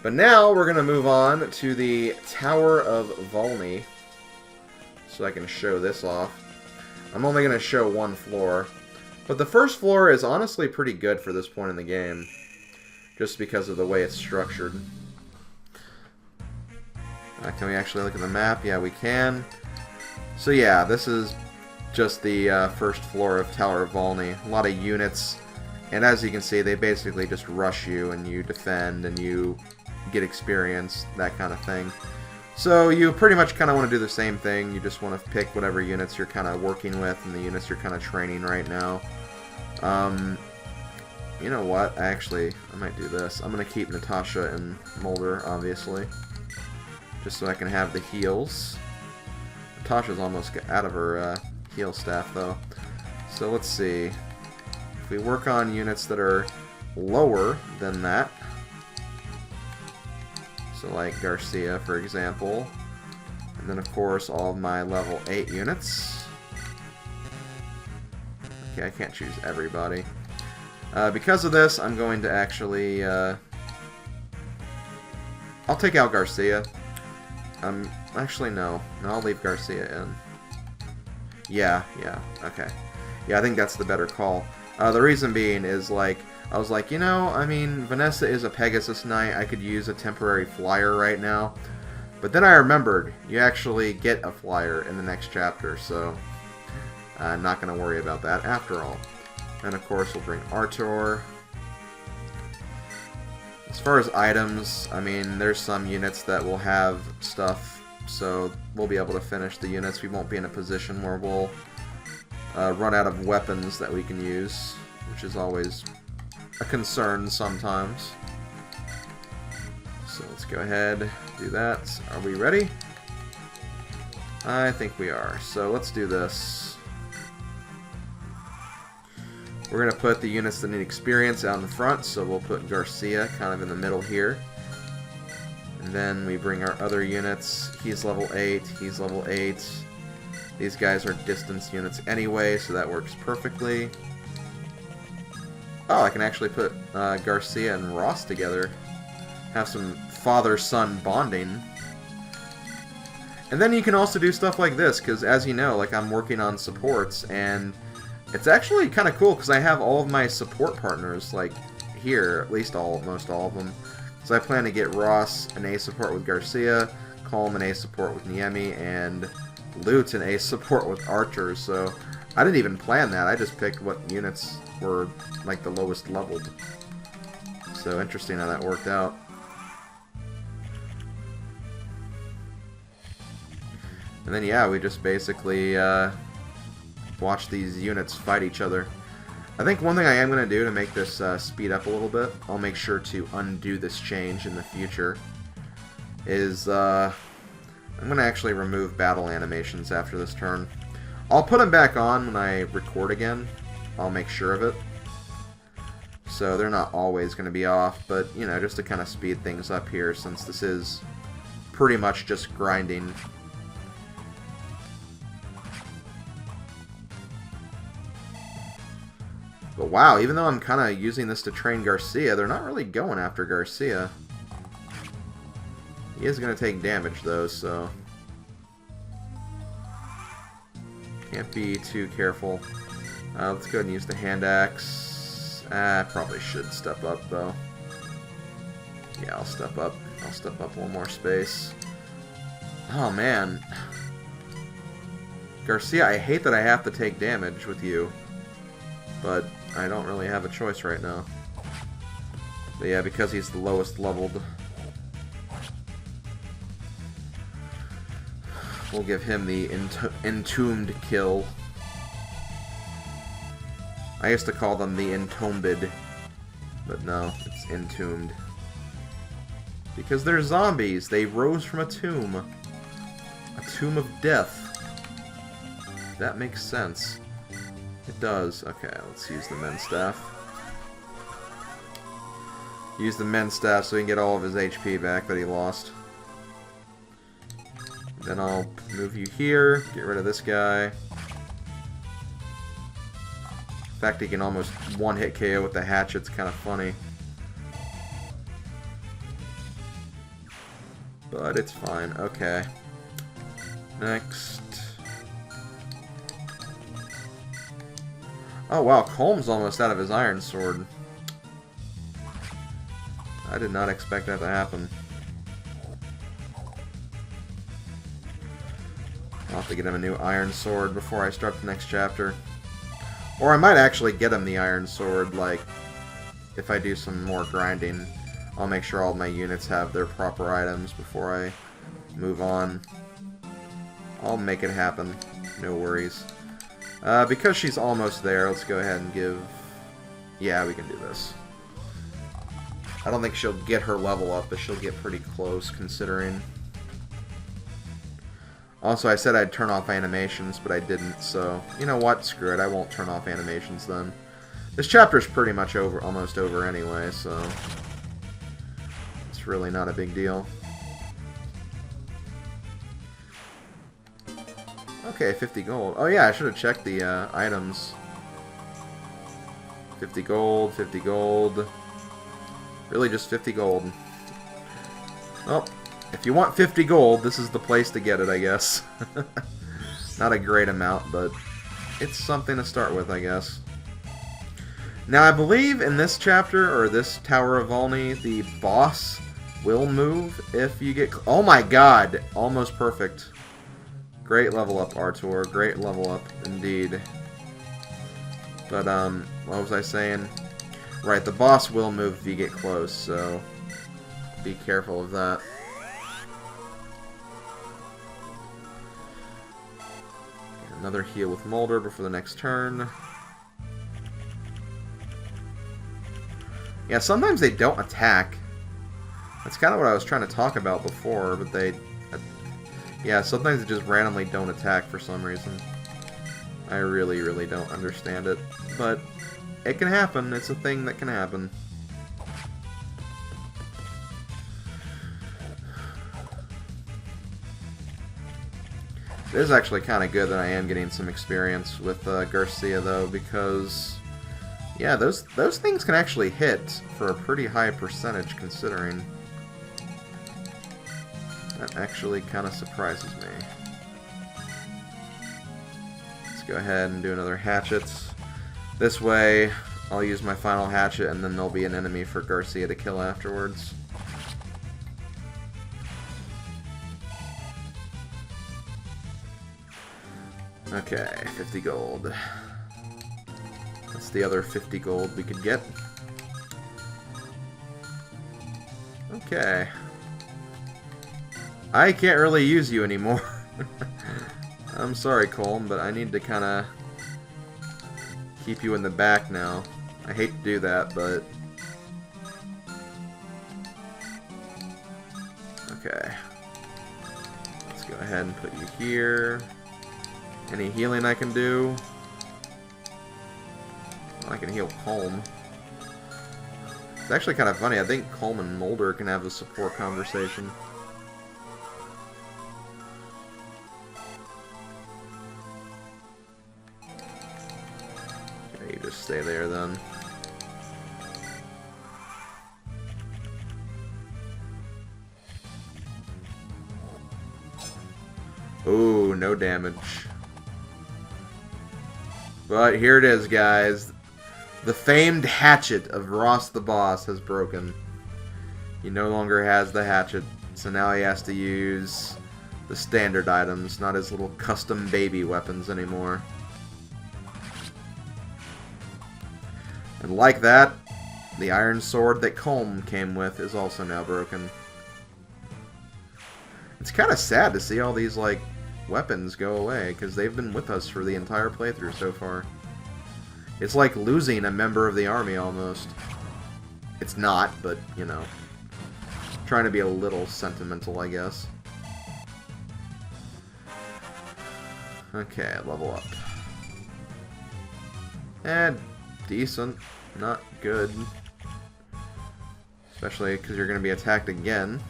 But now we're going to move on to the Tower of Valni. So I can show this off. I'm only going to show one floor. But the first floor is honestly pretty good for this point in the game. Just because of the way it's structured. Can we actually look at the map? Yeah, we can. So yeah, this is just the first floor of Tower of Valni. A lot of units. And as you can see, they basically just rush you and you defend and you get experience, that kind of thing. So you pretty much kind of want to do the same thing. You just want to pick whatever units you're kind of working with and the units you're kind of training right now. You know what? I might do this. I'm going to keep Natasha and Mulder, obviously. Just so I can have the heals. Natasha's almost out of her heal staff, though. So let's see. If we work on units that are lower than that. So like Garcia, for example. And then, of course, all of my level 8 units. Okay, I can't choose everybody. Because of this, I'm going to actually... I'll take out Garcia. Actually, no. No, I'll leave Garcia in. Yeah, okay. Yeah, I think that's the better call. The reason being is, like, I was like, you know, I mean, Vanessa is a Pegasus Knight. I could use a temporary flyer right now. But then I remembered, you actually get a flyer in the next chapter, so I'm not going to worry about that after all. And of course, we'll bring Artur. As far as items, I mean, there's some units that will have stuff, so we'll be able to finish the units. We won't be in a position where we'll run out of weapons that we can use, which is always a concern sometimes. So let's go ahead, do that. Are we ready? I think we are. So let's do this. We're going to put the units that need experience out in front, so we'll put Garcia kind of in the middle here. And then we bring our other units. He's level 8, he's level 8. These guys are distance units anyway, so that works perfectly. Oh, I can actually put Garcia and Ross together. Have some father-son bonding. And then you can also do stuff like this, because as you know, like I'm working on supports, and it's actually kind of cool because I have all of my support partners, like, here, at least most all of them. So I plan to get Ross an A support with Garcia, Colm an A support with Niemi, and Lute an A support with Archer. So I didn't even plan that, I just picked what units were, like, the lowest leveled. So interesting how that worked out. And then, yeah, we just basically watch these units fight each other. I think one thing I am going to do to make this speed up a little bit, I'll make sure to undo this change in the future, is I'm going to actually remove battle animations after this turn. I'll put them back on when I record again. I'll make sure of it. So they're not always going to be off, but, you know, just to kind of speed things up here, since this is pretty much just grinding. But wow, even though I'm kind of using this to train Garcia, they're not really going after Garcia. He is going to take damage, though, so can't be too careful. Let's go ahead and use the hand axe. Probably should step up, though. Yeah, I'll step up. I'll step up one more space. Oh, man. Garcia, I hate that I have to take damage with you, but I don't really have a choice right now. But yeah, because he's the lowest leveled, we'll give him the entombed kill. I used to call them the entombed, but no, it's entombed. Because they're zombies, they rose from a tomb. A tomb of death. That makes sense. It does. Okay, let's use the men's staff. Use the men's staff so he can get all of his HP back that he lost. Then I'll move you here, get rid of this guy. In fact, he can almost one-hit KO with the hatchet. It's kind of funny. But it's fine. Okay. Next. Oh wow, Colm's almost out of his Iron Sword. I did not expect that to happen. I'll have to get him a new Iron Sword before I start the next chapter. Or I might actually get him the Iron Sword, like, if I do some more grinding. I'll make sure all my units have their proper items before I move on. I'll make it happen. No worries. Because she's almost there, let's go ahead and give... Yeah, we can do this. I don't think she'll get her level up, but she'll get pretty close, considering... Also, I said I'd turn off animations, but I didn't, so... You know what? Screw it, I won't turn off animations then. This chapter's pretty much over, almost over anyway, so... It's really not a big deal. Okay, 50 gold. Oh yeah, I should have checked the items. 50 gold, 50 gold. Really just 50 gold. Well, if you want 50 gold, this is the place to get it, I guess. Not a great amount, but it's something to start with, I guess. Now, I believe in this chapter, or this Tower of Valni, the boss will move if you get... Oh my god! Almost perfect. Great level up, Artur. Great level up, indeed. But, what was I saying? Right, the boss will move if you get close, so be careful of that. Another heal with Mulder before the next turn. Yeah, sometimes they don't attack. That's kind of what I was trying to talk about before, but they... Yeah, sometimes they just randomly don't attack for some reason. I really, really don't understand it. But it can happen. It's a thing that can happen. It is actually kind of good that I am getting some experience with Garcia, though, because... Yeah, those things can actually hit for a pretty high percentage, considering. That actually kind of surprises me. Let's go ahead and do another hatchet. This way, I'll use my final hatchet, and then there'll be an enemy for Garcia to kill afterwards. Okay, 50 gold. That's the other 50 gold we could get. Okay. I can't really use you anymore. I'm sorry, Colm, but I need to kind of keep you in the back now. I hate to do that, but... Okay. Let's go ahead and put you here. Any healing I can do? I can heal Colm. It's actually kind of funny. I think Colm and Mulder can have a support conversation. Okay, you just stay there then. Ooh, no damage. But here it is, guys. The famed hatchet of Ross the Boss has broken. He no longer has the hatchet, so now he has to use the standard items, not his little custom baby weapons anymore. And like that, the iron sword that Colm came with is also now broken. It's kind of sad to see all these, like, weapons go away, because they've been with us for the entire playthrough so far. It's like losing a member of the army, almost. It's not, but, you know. Trying to be a little sentimental, I guess. Okay, level up. And decent. Not good. Especially because you're going to be attacked again.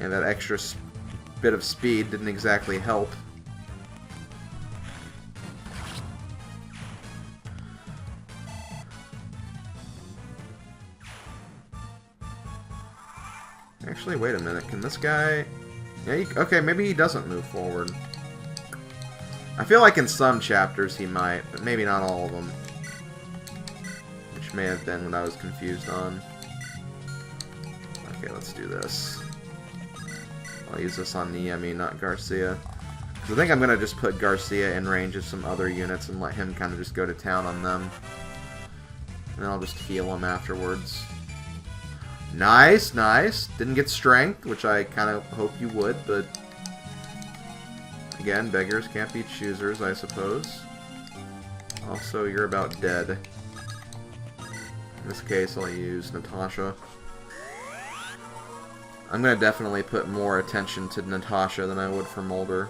And that extra bit of speed didn't exactly help. Actually, wait a minute. Can this guy... Yeah, okay, maybe he doesn't move forward. I feel like in some chapters he might, but maybe not all of them. Which may have been what I was confused on. Okay, let's do this. I'll use this on Niemi, not Garcia. I think I'm going to just put Garcia in range of some other units and let him kind of just go to town on them. And then I'll just heal him afterwards. Nice, nice. Didn't get strength, which I kind of hope you would, but... Again, beggars can't be choosers, I suppose. Also, you're about dead. In this case, I'll use Natasha. I'm going to definitely put more attention to Natasha than I would for Mulder.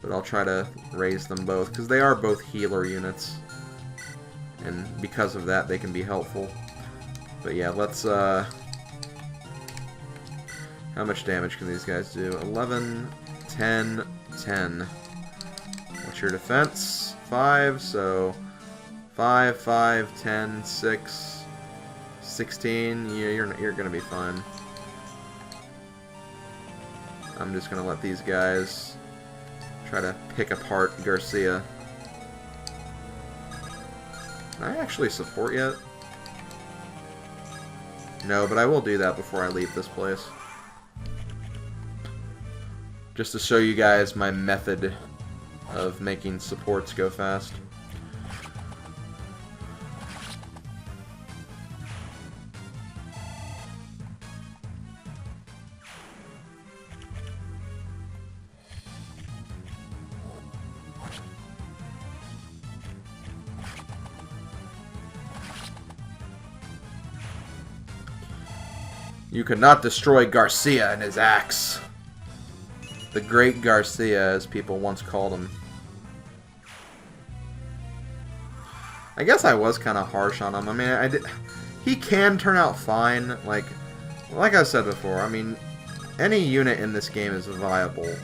But I'll try to raise them both, because they are both healer units. And because of that, they can be helpful. But yeah, let's, how much damage can these guys do? 11, 10, 10. What's your defense? 5, so 5, 5, 10, 6, 16. Yeah, you're gonna be fine. I'm just gonna let these guys try to pick apart Garcia. Can I actually support yet? No, but I will do that before I leave this place. Just to show you guys my method of making supports go fast. You could not destroy Garcia and his axe. The Great Garcia, as people once called him. I guess I was kind of harsh on him. I mean, he can turn out fine. Like I said before, I mean, any unit in this game is viable.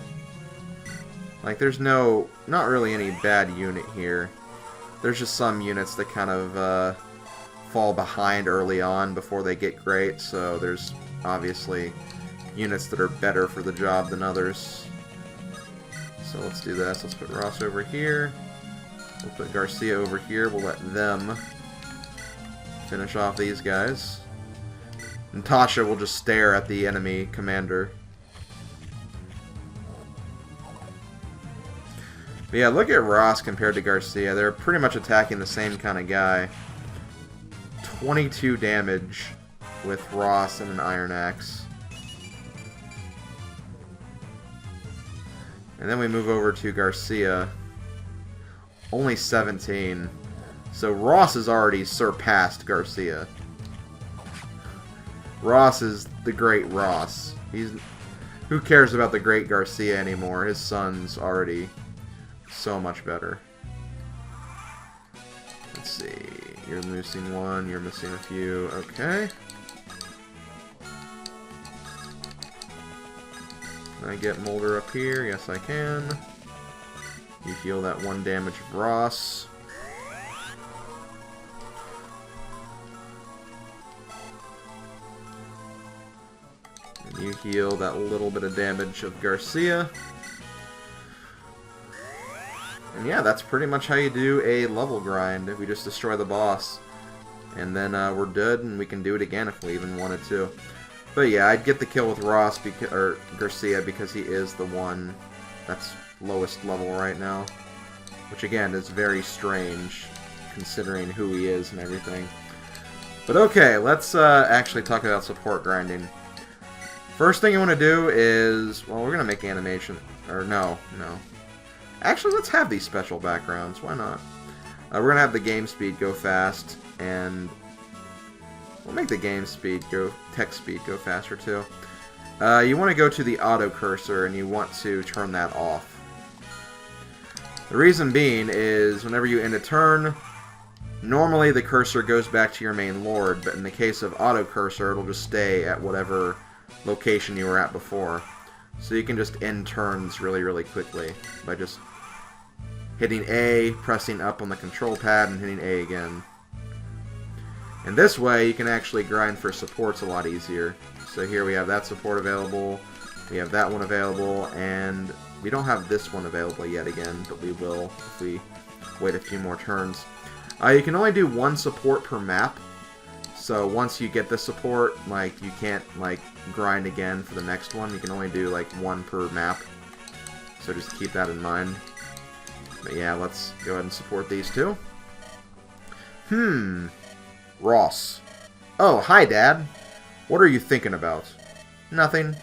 Like, there's not really any bad unit here. There's just some units that kind of, fall behind early on before they get great, so there's obviously units that are better for the job than others. So let's do this. Let's put Ross over here. We'll put Garcia over here. We'll let them finish off these guys. Natasha will just stare at the enemy commander. But yeah, look at Ross compared to Garcia. They're pretty much attacking the same kind of guy. 22 damage with Ross and an Iron Axe. And then we move over to Garcia. Only 17. So Ross has already surpassed Garcia. Ross is the great Ross. Who cares about the great Garcia anymore? His son's already so much better. Let's see. You're missing one, you're missing a few. Okay. Can I get Mulder up here? Yes, I can. You heal that 1 damage of Ross. And you heal that little bit of damage of Garcia. And yeah, that's pretty much how you do a level grind. We just destroy the boss. And then we're good, and we can do it again if we even wanted to. But yeah, I'd get the kill with Ross, or Garcia, because he is the one that's lowest level right now. Which again, is very strange, considering who he is and everything. But okay, let's actually talk about support grinding. First thing you want to do is, well, we're going to make animation, or no. Actually, let's have these special backgrounds. Why not? We're going to have the game speed go fast, and we'll make the game speed go, text speed go faster too. You want to go to the auto cursor, and you want to turn that off. The reason being is, whenever you end a turn, normally the cursor goes back to your main lord, but in the case of auto cursor, it'll just stay at whatever location you were at before. So you can just end turns really, really quickly by just hitting A, pressing up on the control pad, and hitting A again. And this way, you can actually grind for supports a lot easier. So here we have that support available, we have that one available, and we don't have this one available yet again, but we will if we wait a few more turns. You can only do one support per map, so once you get the support, like, you can't, like, grind again for the next one. You can only do, like, one per map, so just keep that in mind. But yeah, let's go ahead and support these two. Ross. Oh, hi, Dad. What are you thinking about? Nothing.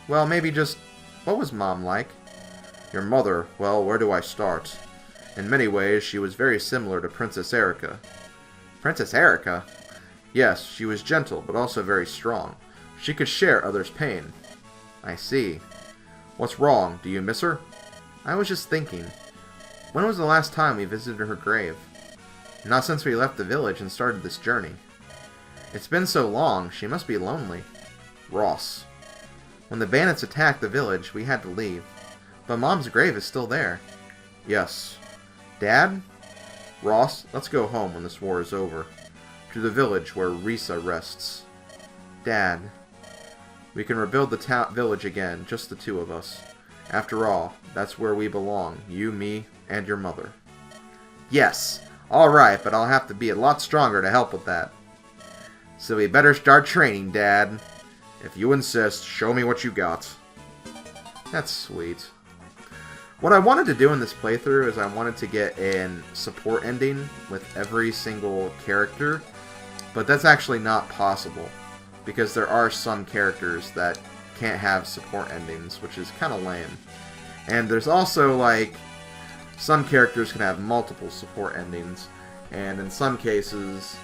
Well, maybe just... What was Mom like? Your mother, well, where do I start? In many ways, she was very similar to Princess Erica. Princess Erica? Yes, she was gentle, but also very strong. She could share others' pain. I see. What's wrong? Do you miss her? I was just thinking. When was the last time we visited her grave? Not since we left the village and started this journey. It's been so long, she must be lonely. Ross. When the bandits attacked the village, we had to leave. But Mom's grave is still there. Yes. Dad? Ross, let's go home when this war is over. To the village where Risa rests. Dad. We can rebuild the village again, just the two of us. After all, that's where we belong. You, me, and your mother. Yes. Alright, but I'll have to be a lot stronger to help with that. So we better start training, Dad. If you insist, show me what you got. That's sweet. What I wanted to do in this playthrough is I wanted to get a support ending with every single character, but that's actually not possible, because there are some characters that can't have support endings, which is kind of lame. And there's also, like, some characters can have multiple support endings, and in some cases,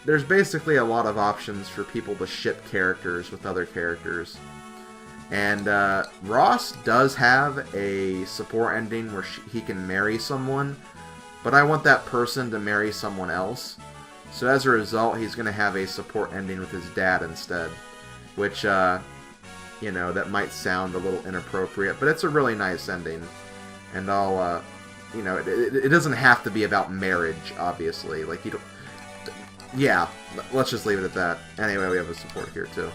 there's basically a lot of options for people to ship characters with other characters. And Ross does have a support ending where he can marry someone, but I want that person to marry someone else. So as a result, he's going to have a support ending with his dad instead, which, you know, that might sound a little inappropriate, but it's a really nice ending. And I'll, you know, it doesn't have to be about marriage, obviously. Like, you don't... Yeah, let's just leave it at that. Anyway, we have a support here, too.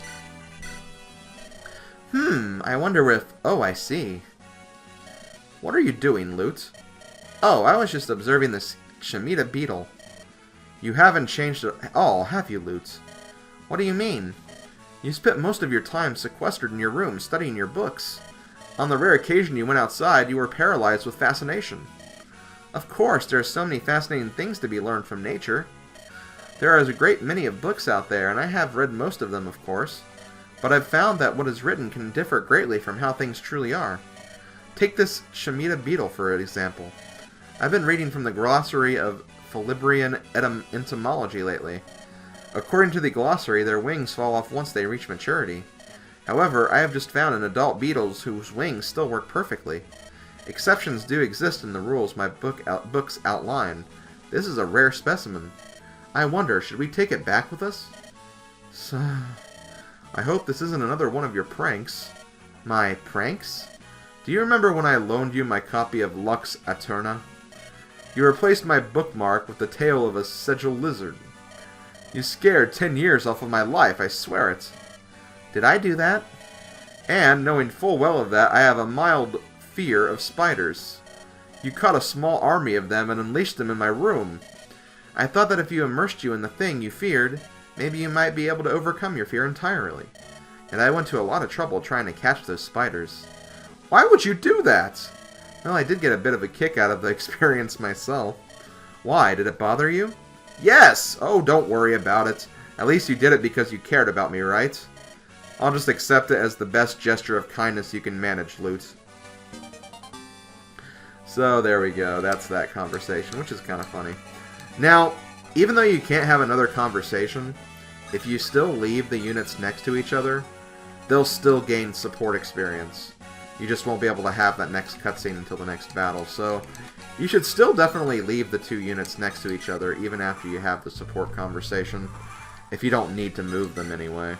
I wonder if... Oh, I see. What are you doing, Lute? Oh, I was just observing this Shemita beetle. You haven't changed at all, have you, Lute? What do you mean? You spent most of your time sequestered in your room studying your books. On the rare occasion you went outside, you were paralyzed with fascination. Of course, there are so many fascinating things to be learned from nature. There are a great many of books out there, and I have read most of them, of course. But I've found that what is written can differ greatly from how things truly are. Take this Shemita beetle, for example. I've been reading from the glossary of Filibrian entomology lately. According to the glossary, their wings fall off once they reach maturity. However, I have just found an adult beetles whose wings still work perfectly. Exceptions do exist in the rules my books outline. This is a rare specimen. I wonder, should we take it back with us? So, I hope this isn't another one of your pranks. My pranks? Do you remember when I loaned you my copy of Lux Aeterna? You replaced my bookmark with the tail of a sigil lizard. You scared 10 years off of my life, I swear it. Did I do that? And, knowing full well of that, I have a mild fear of spiders. You caught a small army of them and unleashed them in my room. I thought that if you immersed you in the thing you feared, maybe you might be able to overcome your fear entirely. And I went to a lot of trouble trying to catch those spiders. Why would you do that? Well, I did get a bit of a kick out of the experience myself. Why, did it bother you? Yes! Oh, don't worry about it. At least you did it because you cared about me, right? I'll just accept it as the best gesture of kindness you can manage, Lute. So, there we go. That's that conversation, which is kind of funny. Now, even though you can't have another conversation, if you still leave the units next to each other, they'll still gain support experience. You just won't be able to have that next cutscene until the next battle, so you should still definitely leave the two units next to each other even after you have the support conversation, if you don't need to move them anyway.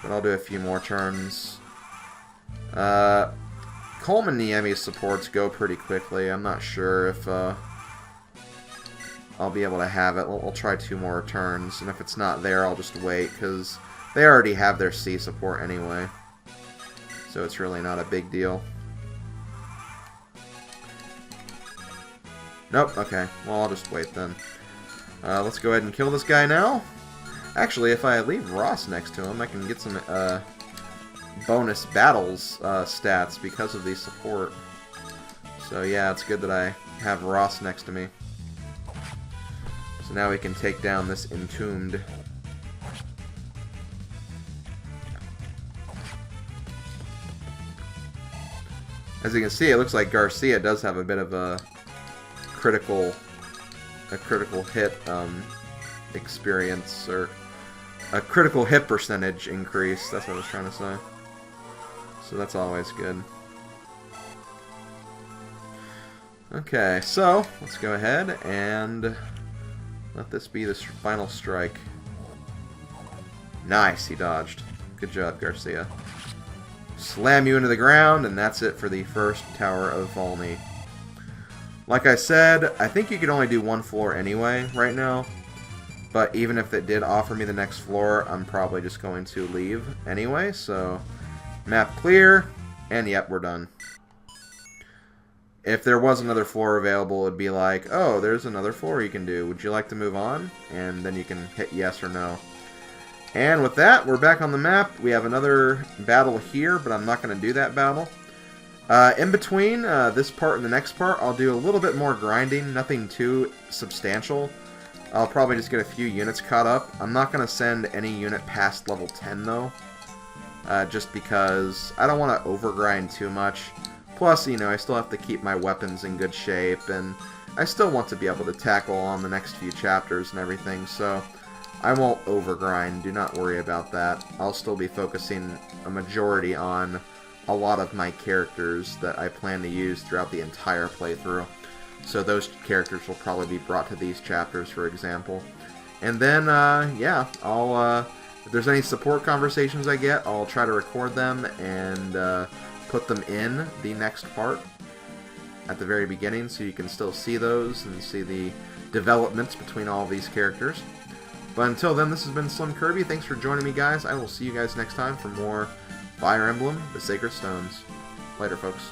But I'll do a few more turns. Coleman Niemi's supports go pretty quickly. I'm not sure if I'll be able to have it. I'll try 2 more turns, and if it's not there, I'll just wait, because they already have their C support anyway. So it's really not a big deal. Nope, okay. Well, I'll just wait then. Let's go ahead and kill this guy now. Actually, if I leave Ross next to him, I can get some bonus battles stats because of the support. So yeah, it's good that I have Ross next to me. So now we can take down this Entombed. As you can see, it looks like Garcia does have a bit of a critical hit experience, or a critical hit percentage increase. That's what I was trying to say. So that's always good. Okay, so let's go ahead and let this be the final strike. Nice, he dodged. Good job, Garcia. Slam you into the ground, and that's it for the first Tower of Valni. Like I said, I think you could only do 1 floor anyway right now. But even if it did offer me the next floor, I'm probably just going to leave anyway. So, map clear, and yep, we're done. If there was another floor available, it would be like, oh, there's another floor you can do. Would you like to move on? And then you can hit yes or no. And with that, we're back on the map. We have another battle here, but I'm not going to do that battle. In between this part and the next part, I'll do a little bit more grinding, nothing too substantial. I'll probably just get a few units caught up. I'm not going to send any unit past level 10, though, just because I don't want to overgrind too much. Plus, you know, I still have to keep my weapons in good shape, and I still want to be able to tackle on the next few chapters and everything, so I won't overgrind. Do not worry about that. I'll still be focusing a majority on a lot of my characters that I plan to use throughout the entire playthrough. So those characters will probably be brought to these chapters, for example. And then, yeah, I'll, if there's any support conversations I get, I'll try to record them and put them in the next part at the very beginning, so you can still see those and see the developments between all of these characters. But until then, this has been SlimKirby. Thanks for joining me, guys. I will see you guys next time for more Fire Emblem, The Sacred Stones. Later, folks.